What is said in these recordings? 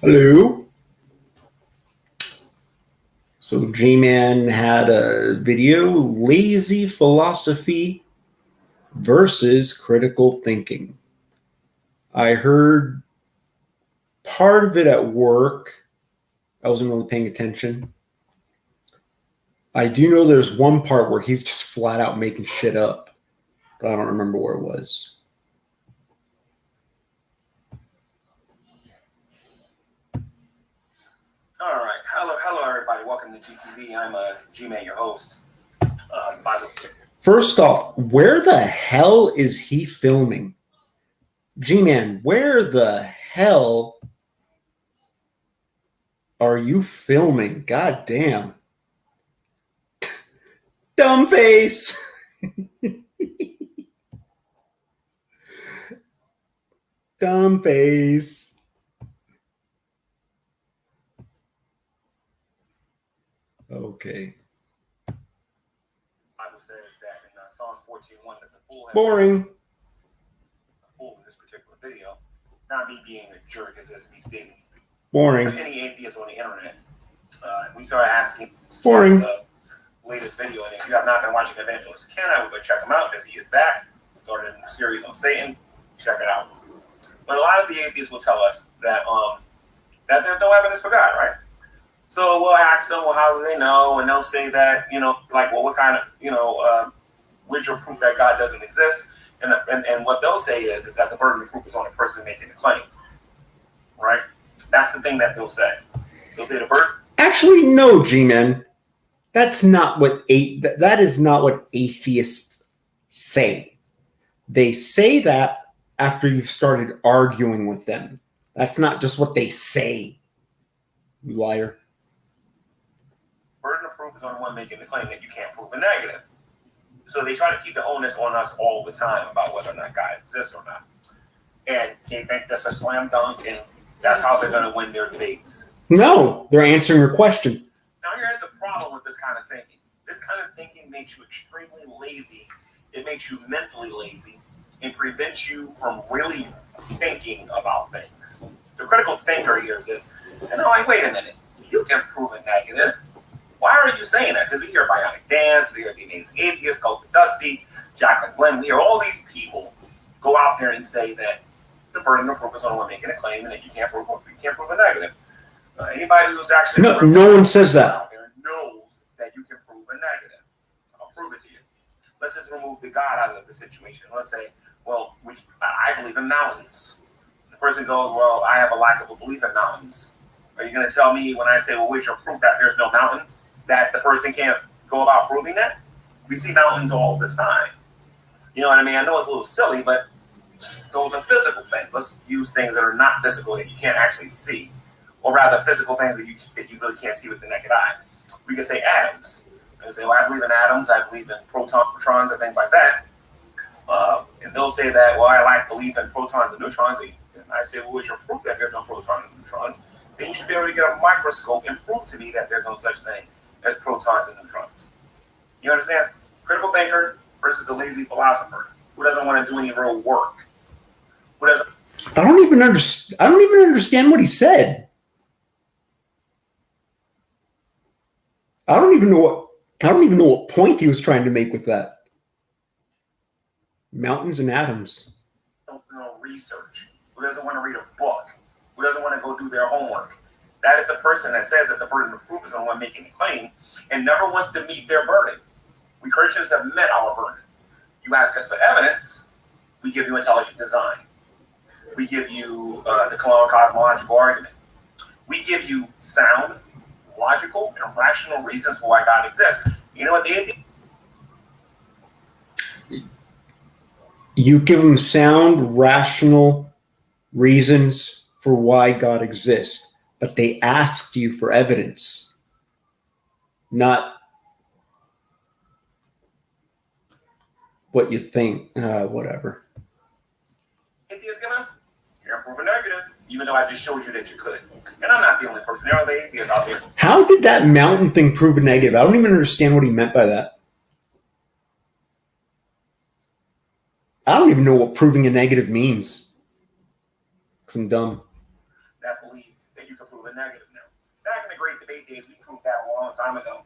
Hello. So G-Man had a video, Lazy Philosophy versus Critical Thinking. I heard part of it at work. I wasn't really paying attention. I do know there's one part where he's just flat out making shit up, but I don't remember where it was. All right. Hello, everybody. Welcome to GTV. I'm G-Man, your host. First off, where the hell is he filming? G-Man, where the hell are you filming? God damn. Dumb face. Dumb face. Okay. Bible says that in Psalms 14:1 that the fool has boring. A fool in this particular video. It's not me being a jerk, it's just me stating. Boring. Any atheist on the internet. We started asking boring. Latest video, and if you have not been watching Evangelist Ken, I would go check him out because he is back. Started a new series on Satan. Check it out. But a lot of the atheists will tell us that that there's no evidence for God, right? So we'll ask them, well, how do they know? And they'll say that, like, well, what kind of, where's your proof that God doesn't exist? And what they'll say is that the burden of proof is on the person making the claim, right? That's the thing that they'll say. They'll say the burden. Actually, no, G-Man. That's not what that is not what atheists say. They say that after you've started arguing with them. That's not just what they say. You liar. Burden of proof is on the one making the claim that you can't prove a negative. So they try to keep the onus on us all the time about whether or not God exists or not. And they think that's a slam dunk, and that's how they're going to win their debates. No, they're answering your question. Now, here's the problem with this kind of thinking. This kind of thinking makes you extremely lazy. It makes you mentally lazy and prevents you from really thinking about things. The critical thinker hears this, and they're like, wait a minute, you can prove a negative. Why are you saying that? Because we hear Bionic Dance, we hear the Amazing Atheist, Culture Dusty, Jacqueline Glenn. We hear all these people go out there and say that the burden of proof is on the one making a claim, and that you can't prove a negative. Anybody who's actually no one says that out there knows that you can prove a negative. I'll prove it to you. Let's just remove the God out of the situation. Let's say, well, I believe in mountains. The person goes, well, I have a lack of a belief in mountains. Are you going to tell me when I say, well, where's your proof that there's no mountains, that the person can't go about proving that? We see mountains all the time. You know what I mean? I know it's a little silly, but those are physical things. Let's use things that are not physical that you can't actually see, or rather physical things that you really can't see with the naked eye. We can say atoms. And say, well, I believe in atoms, I believe in protons, and things like that. And they'll say that, well, I lack belief in protons and neutrons. And I say, well, where's your proof that there's no protons and neutrons? Then you should be able to get a microscope and prove to me that there's no such thing as protons and neutrons. You understand? Critical thinker versus the lazy philosopher who doesn't want to do any real work. I don't even understand what he said. I don't even know what point he was trying to make with that. Mountains and atoms. Don't know research. Who doesn't want to read a book? Who doesn't want to go do their homework? That is a person that says that the burden of proof is on one making the claim and never wants to meet their burden. We Christians have met our burden. You ask us for evidence, we give you intelligent design. We give you the cosmological argument. We give you sound, logical, and rational reasons for why God exists. You know what you give them sound, rational reasons for why God exists, but they asked you for evidence, not what you think. Whatever. Atheists give us, you can't prove a negative, even though I just showed you that you could. And I'm not the only person. There are the atheists out there. How did that mountain thing prove a negative? I don't even understand what he meant by that. I don't even know what proving a negative means. Because I'm dumb. That believe that you 8 days. We proved that a long time ago,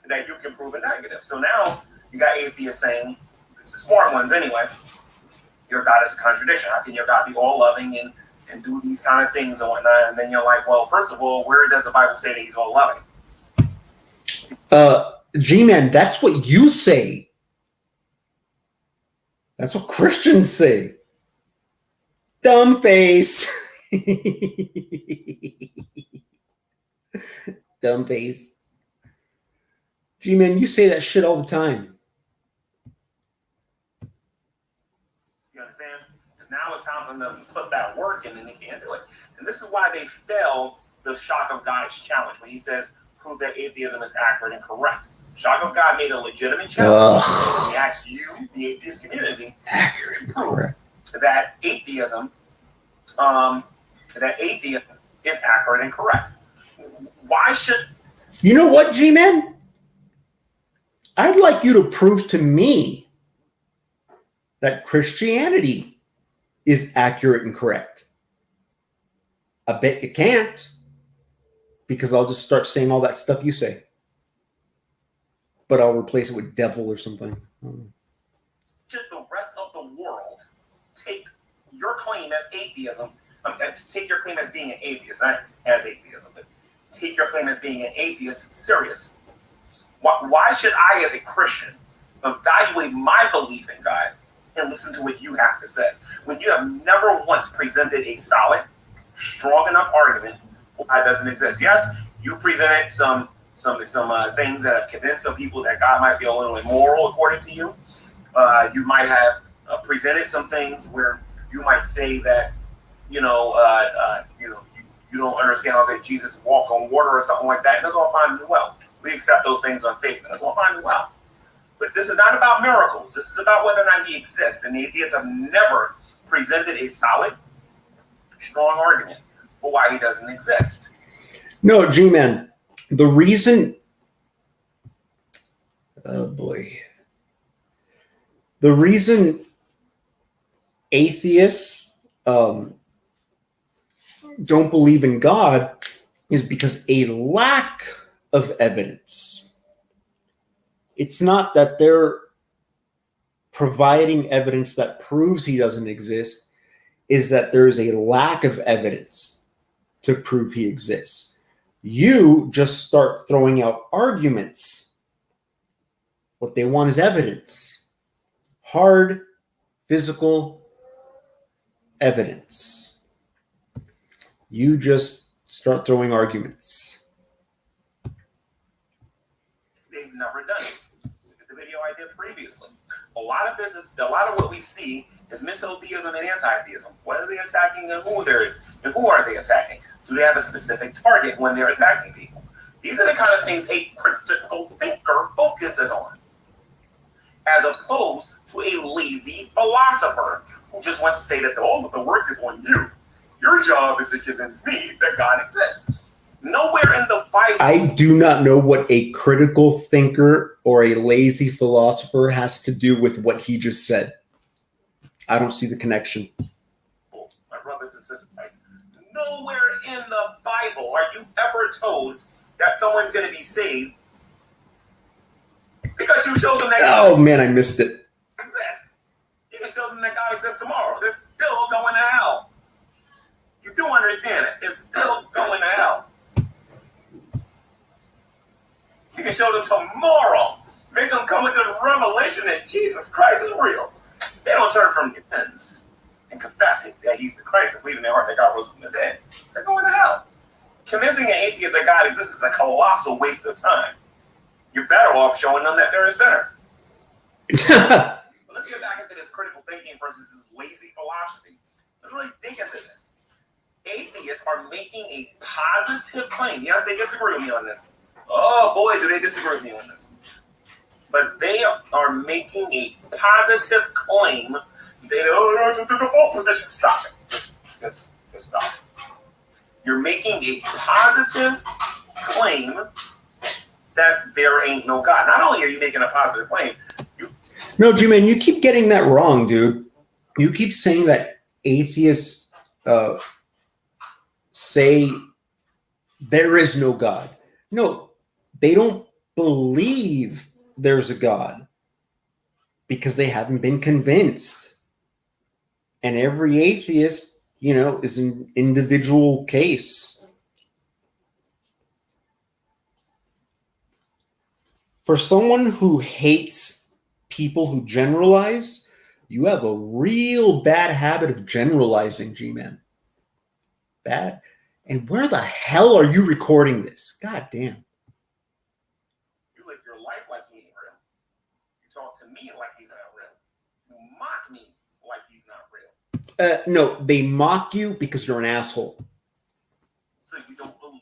that you can prove a negative. So now you got atheists saying, it's the smart ones anyway, your God is a contradiction. How can your God be all loving and do these kind of things and whatnot? And then you're like, well, first of all, where does the Bible say that he's all loving? G-Man, that's what you say. That's what Christians say. Dumb face. Dumb face. G-Man, you say that shit all the time. You understand? Now it's time for them to put that work in and they can't do it. And this is why they fail the Shock of God challenge when he says, prove that atheism is accurate and correct. Shock of God made a legitimate challenge. He asked you, the atheist community, accurate to prove that atheism is accurate and correct. Why should... You know what, G-Man? I'd like you to prove to me that Christianity is accurate and correct. I bet you can't, because I'll just start saying all that stuff you say. But I'll replace it with devil or something. Should the rest of the world take your claim as atheism, take your claim as being an atheist, not as atheism, but take your claim as being an atheist serious? Why should I, as a Christian, evaluate my belief in God and listen to what you have to say when you have never once presented a solid, strong enough argument for why it doesn't exist? Yes, you presented some things that have convinced some people that God might be a little immoral according to you. You might have presented some things where you might say that you don't understand how that Jesus walked on water or something like that. And that's all fine and well. We accept those things on faith, and that's all fine and well. But this is not about miracles. This is about whether or not he exists. And the atheists have never presented a solid, strong argument for why he doesn't exist. No, G-Man. The reason, oh boy, the reason atheists don't believe in God is because a lack of evidence. It's not that they're providing evidence that proves he doesn't exist, is that there's a lack of evidence to prove he exists. You just start throwing out arguments. What they want is evidence. Hard, physical evidence. You just start throwing arguments. They've never done it. Look at the video I did previously. A lot of what we see is misotheism and anti-theism. What are they attacking and who are they attacking? Do they have a specific target when they're attacking people? These are the kind of things a critical thinker focuses on, as opposed to a lazy philosopher who just wants to say that all of the work is on you. Your job is to convince me that God exists. Nowhere in the Bible. I do not know what a critical thinker or a lazy philosopher has to do with what he just said. I don't see the connection. My brothers and sisters, nowhere in the Bible are you ever told that someone's going to be saved because you showed them that Oh man, I missed it. God exists. You can show them that God exists tomorrow. They're still going to hell. You do understand it. It's still going to hell. You can show them tomorrow. Make them come with the revelation that Jesus Christ is real. They don't turn from their sins and confess it, that he's the Christ, and believe in their heart that God rose from the dead. They're going to hell. Convincing an atheist that God exists is a colossal waste of time. You're better off showing them that they're a sinner. But let's get back into this critical thinking versus this lazy philosophy. Let's really dig into this. Atheists are making a positive claim. Yes, they disagree with me on this. Oh boy, do they disagree with me on this. But they are making a positive claim that, the default position. Stop it. Just stop it. You're making a positive claim that there ain't no God. Not only are you making a positive claim, No, G-Man, you keep getting that wrong, dude. You keep saying that atheists say there is no God. No, they don't believe there's a God because they haven't been convinced. And every atheist, is an individual case. For someone who hates people who generalize, you have a real bad habit of generalizing, G-Man. Bad. And where the hell are you recording this? God damn. You live your life like he ain't real. You talk to me like he's not real. You mock me like he's not real. No, they mock you because you're an asshole. So you don't believe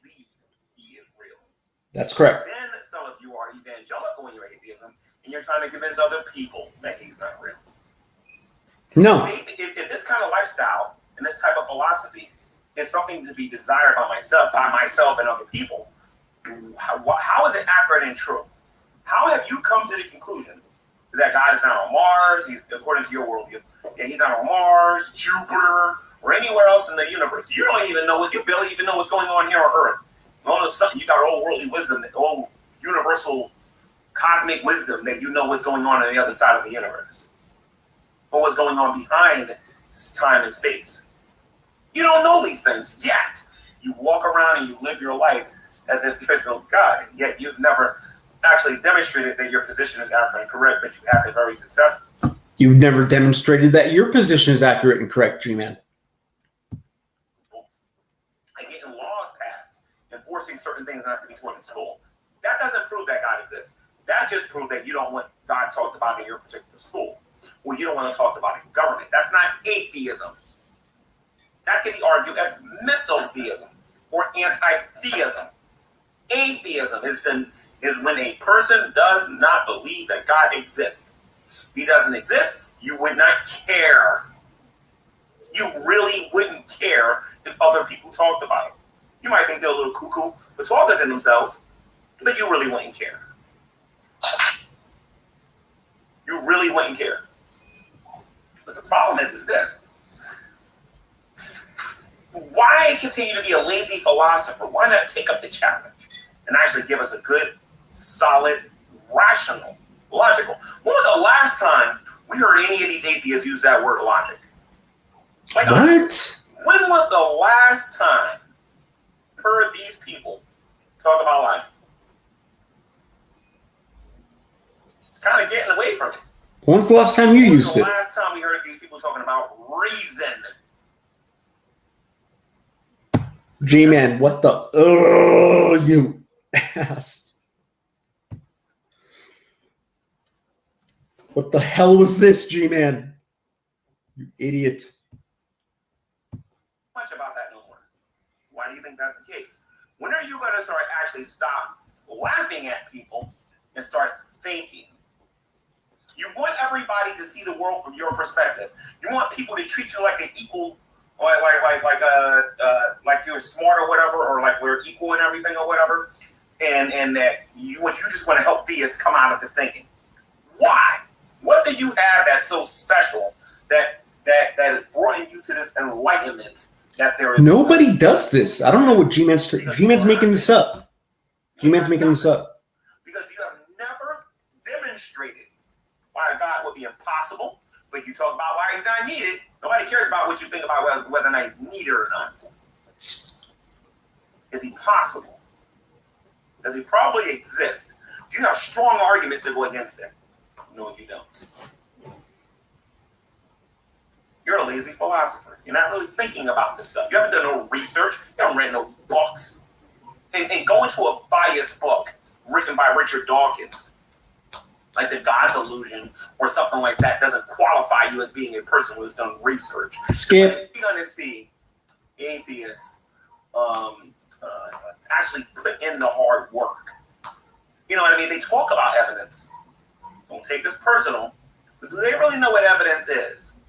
he is real. That's correct. Then some of you are evangelical in your atheism, and you're trying to convince other people that he's not real. No. If this kind of lifestyle and this type of philosophy is something to be desired by myself and other people, how is it accurate and true? How have you come to the conclusion that God is not on Mars? He's, according to your worldview, he's not on Mars, Jupiter, or anywhere else in the universe. You don't even know you barely even know what's going on here on Earth. All of a sudden, you got old worldly wisdom, old universal cosmic wisdom that you know what's going on the other side of the universe, or what's going on behind time and space. You don't know these things yet. You walk around and you live your life as if there's no God, yet you've never actually demonstrated that your position is accurate and correct, but you have been very successful. You've never demonstrated that your position is accurate and correct, G-Man. And getting laws passed, enforcing certain things not to be taught in school, that doesn't prove that God exists. That just proves that you don't want God talked about in your particular school, or you don't want to talk about it in government. That's not atheism. That can be argued as misotheism or anti-theism. Atheism is when a person does not believe that God exists. If he doesn't exist, you would not care. You really wouldn't care if other people talked about it. You might think they're a little cuckoo for talking to themselves, but you really wouldn't care. You really wouldn't care. But the problem is this. Why continue to be a lazy philosopher? Why not take up the challenge and actually give us a good, solid, rational, logical? When was the last time we heard any of these atheists use that word logic? Like, what? Honestly, when was the last time you heard these people talk about logic? Kind of getting away from it. When's the last time you used it? When was the last time we heard these people talking about reason? G-Man, what the? You ass. What the hell was this, G-Man? You idiot. Much about that no more. Why do you think that's the case? When are you going to start actually stop laughing at people and start thinking? You want everybody to see the world from your perspective. You want people to treat you like an equal, like you're smart or whatever, or like we're equal and everything or whatever, and that you just want to help theists come out of this thinking. Why? What do you have that's so special that is brought you to this enlightenment that there is? Nobody does this. I don't know what G-Man's making this up. G-Man's making this up. Because you have never demonstrated why God would be impossible, but you talk about why he's not needed. Nobody cares about what you think about whether or not he's needed or not. Is he possible? Does he probably exist? Do you have strong arguments to go against him? No, you don't. You're a lazy philosopher. You're not really thinking about this stuff. You haven't done no research. You haven't read no books. And go into a biased book written by Richard Dawkins, like The God Delusion or something like that, doesn't qualify you as being a person who has done research. Skip. You're going to see atheists actually put in the hard work. You know what I mean? They talk about evidence. Don't take this personal, but do they really know what evidence is?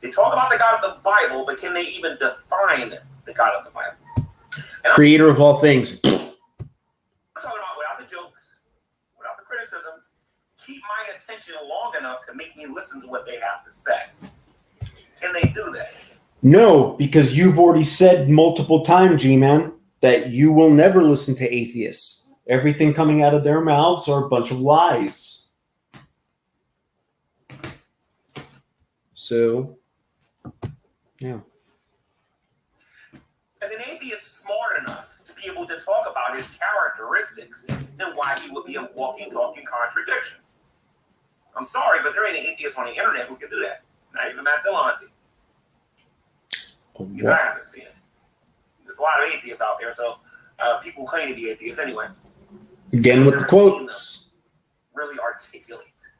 They talk about the God of the Bible, but can they even define the God of the Bible? And Creator of all things. I'm talking about without the jokes, without the criticisms. Keep my attention long enough to make me listen to what they have to say. Can they do that? No, because you've already said multiple times, G-Man, that you will never listen to atheists. Everything coming out of their mouths are a bunch of lies. So, yeah. As an atheist smart enough to be able to talk about his characteristics and why he would be a walking, talking contradiction. I'm sorry, but there ain't an atheist on the internet who can do that. Not even Matt Dillahunty. Because I haven't seen it. There's a lot of atheists out there, so people who claim to be atheists anyway. Again with the quotes. Really articulate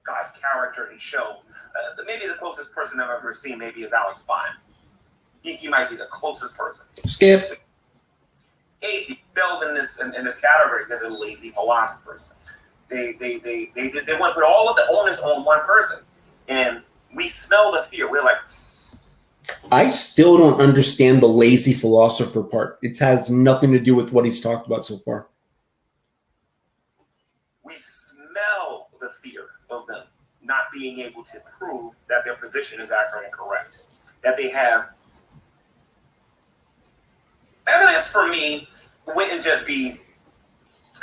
God's character and show. Maybe the closest person I've ever seen maybe is Alex Bynum. He might be the closest person. Skip. He fell in this category because they're lazy philosophers. They want to put all of the onus on one person, and we smell the fear. We're like, I still don't understand the lazy philosopher part. It has nothing to do with what he's talked about so far. We smell the fear of them not being able to prove that their position is accurate and correct. That they have evidence for me wouldn't just be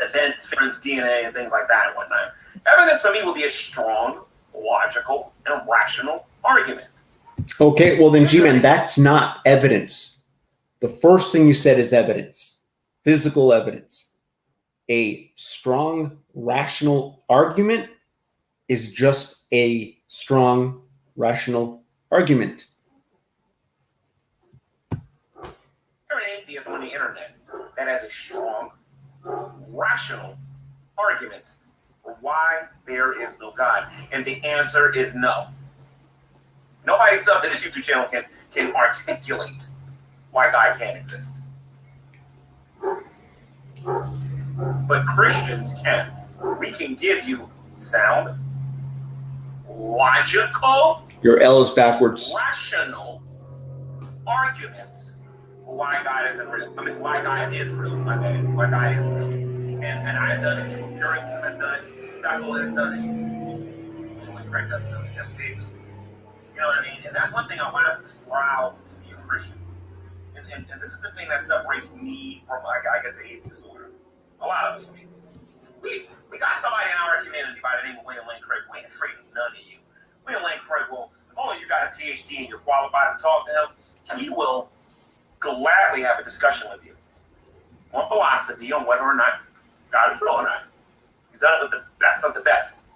events, DNA, and things like that and whatnot. Evidence for me would be a strong, logical, and rational argument. Okay, well then, G-Man, that's not evidence. The first thing you said is evidence. Physical evidence. A strong, rational argument is just a strong, rational argument. You're an atheist on the internet that has a strong, rational argument for why there is no God. And the answer is no. Nobody sub to this YouTube channel can articulate why God can't exist. But Christians can. We can give you sound, logical, your L is backwards, rational arguments for why God isn't real. I mean, why God is real. My bad. Why God is real. And I have done it. True Empiricism has done it. Dr. has done it. And when Craig doesn't on a daily basis. You know what I mean? And that's one thing I want to proud to be a Christian. And this is the thing that separates me from, I guess, the atheist order. A lot of us are atheists. We got somebody in our community by the name of William Lane Craig. We ain't afraid of none of you. William Lane Craig will, as long as you got a PhD and you're qualified to talk to him, he will gladly have a discussion with you on philosophy, on whether or not God is real or not. He's done it with the best of the best.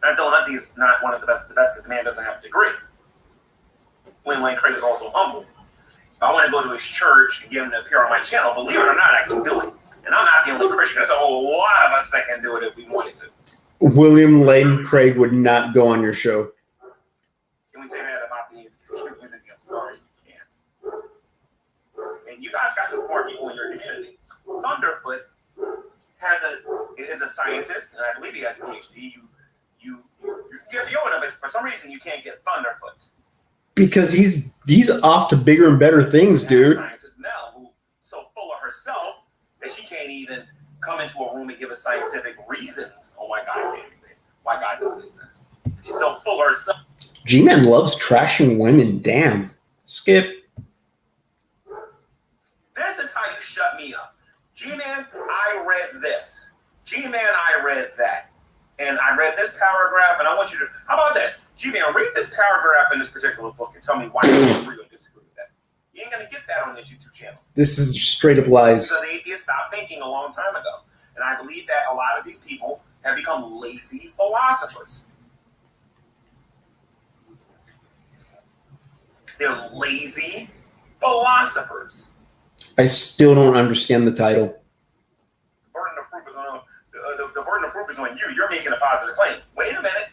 Matt Dillahunty is not one of the best because the man doesn't have a degree. William Lane Craig is also humble. If I want to go to his church and get him to appear on my channel, believe it or not, I can do it. And I'm not the only Christian. There's a whole lot of us that can do it if we wanted to. William Lane Craig would not go on your show. Can we say that about the atheists? I'm sorry, you can't. And you guys got some smart people in your community. Thunderfoot is a scientist, and I believe he has a PhD. You give him, but for some reason you can't get Thunderfoot. Because he's off to bigger and better things, dude. Scientist Mel, who's so full of herself that she can't even come into a room and give us scientific reasons on why God doesn't exist. She's so full of herself. G-Man loves trashing women. Damn. Skip. This is how you shut me up. G-Man, I read this. G-Man, I read that. And I read this paragraph, and I want you to, how about this? G-Man, read this paragraph in this particular book and tell me why you agree or disagree with that. You ain't going to get that on this YouTube channel. This is straight up lies. Because atheists stopped thinking a long time ago. And I believe that a lot of these people have become lazy philosophers. They're lazy philosophers. I still don't understand the title. Burden of proof is on the burden of proof is on you. You're making a positive claim. Wait a minute.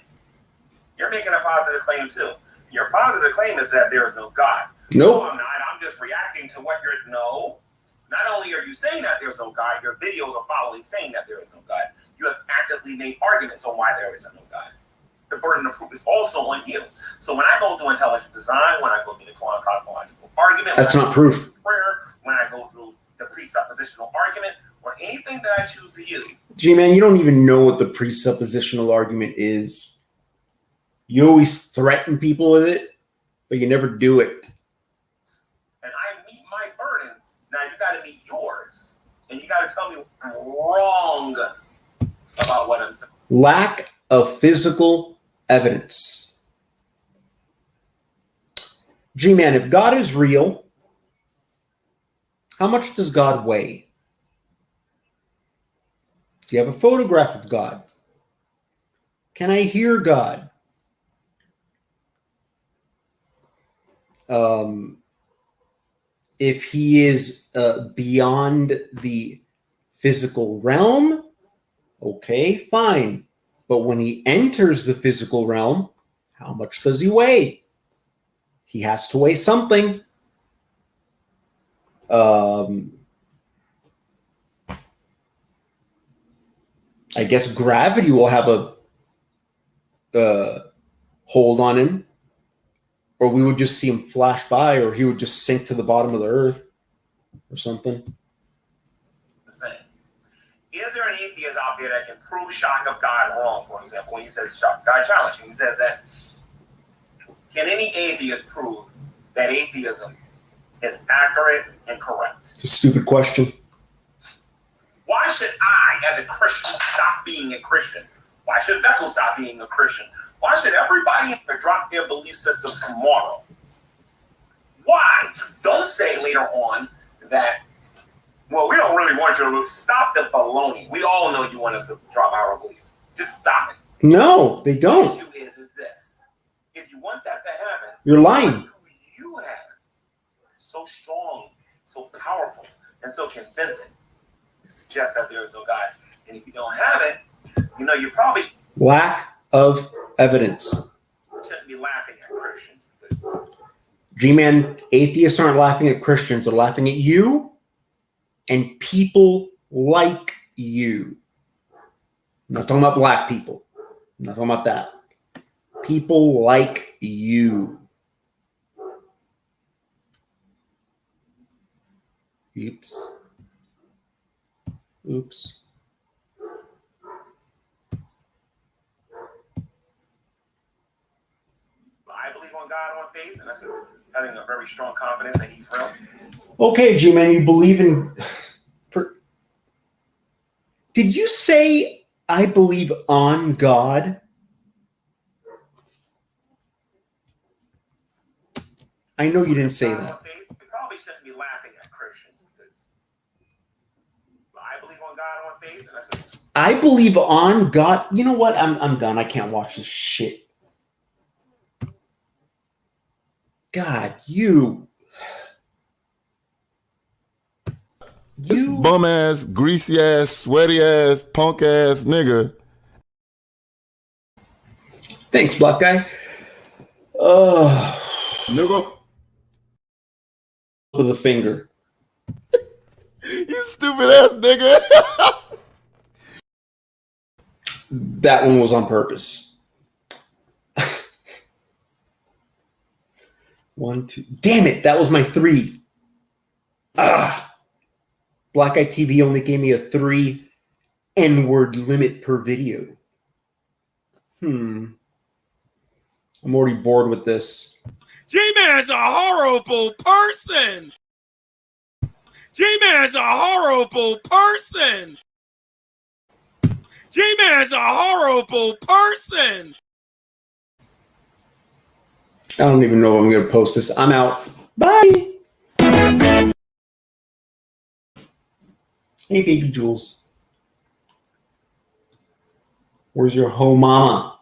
You're making a positive claim too. Your positive claim is that there is no God. Nope. No, I'm not. I'm just reacting to what you're. No. Not only are you saying that there's no God, your videos are following saying that there is no God. You have actively made arguments on why there isn't no God. The burden of proof is also on you. So when I go through intelligent design, when I go through the quantum cosmological argument, that's not proof. Prayer, when I go through the presuppositional argument, or anything that I choose to use. G-Man, you don't even know what the presuppositional argument is. You always threaten people with it, but you never do it. And I meet my burden. Now you got to meet yours. And you got to tell me I'm wrong about what I'm saying. Lack of physical evidence. G-Man, if God is real, how much does God weigh? Do you have a photograph of God? Can I hear God? If he is beyond the physical realm, okay, fine. But when he enters the physical realm, how much does he weigh? He has to weigh something. I guess gravity will have a hold on him, or we would just see him flash by, or he would just sink to the bottom of the earth or something. The same. Is there an atheist out there that can prove shock of God wrong, for example, when he says shock God challenging? He says that, can any atheist prove that atheism is accurate and correct? It's a stupid question. Why should I, as a Christian, stop being a Christian? Why should Veckel stop being a Christian? Why should everybody drop their belief system tomorrow? Why? Don't say later on that, well, we don't really want you to stop the baloney. We all know you want us to drop our beliefs. Just stop it. No, they don't. The issue is this. If you want that to happen, You're lying. what do you have so strong, so powerful, and so convincing to suggest that there is no God? And if you don't have it, you probably Lack of evidence. shouldn't be laughing at Christians because G-Man, atheists aren't laughing at Christians. They're laughing at you and people like you. I'm not talking about black people. I'm not talking about that. People like you. Oops. Oops. I believe on God on faith, and that's having a very strong confidence that He's real. Okay, G-Man, you believe in... Did you say I believe on God? I know you didn't say that. Faith, we probably shouldn't be laughing at Christians because I believe on God on faith, and that's I believe on God. You know what? I'm done. I can't watch this shit. God, you bum ass, greasy ass, sweaty ass, punk ass nigga. Thanks, black guy. Nigga. With a finger. You stupid ass nigga. That one was on purpose. 1, 2. Damn it! That was my 3. Black Eye TV only gave me a 3 N-word limit per video. I'm already bored with this. G-Man's a horrible person. G-Man's a horrible person. G-Man's a horrible person. I don't even know if I'm going to post this. I'm out. Bye. Hey, baby Jules. Where's your ho mama?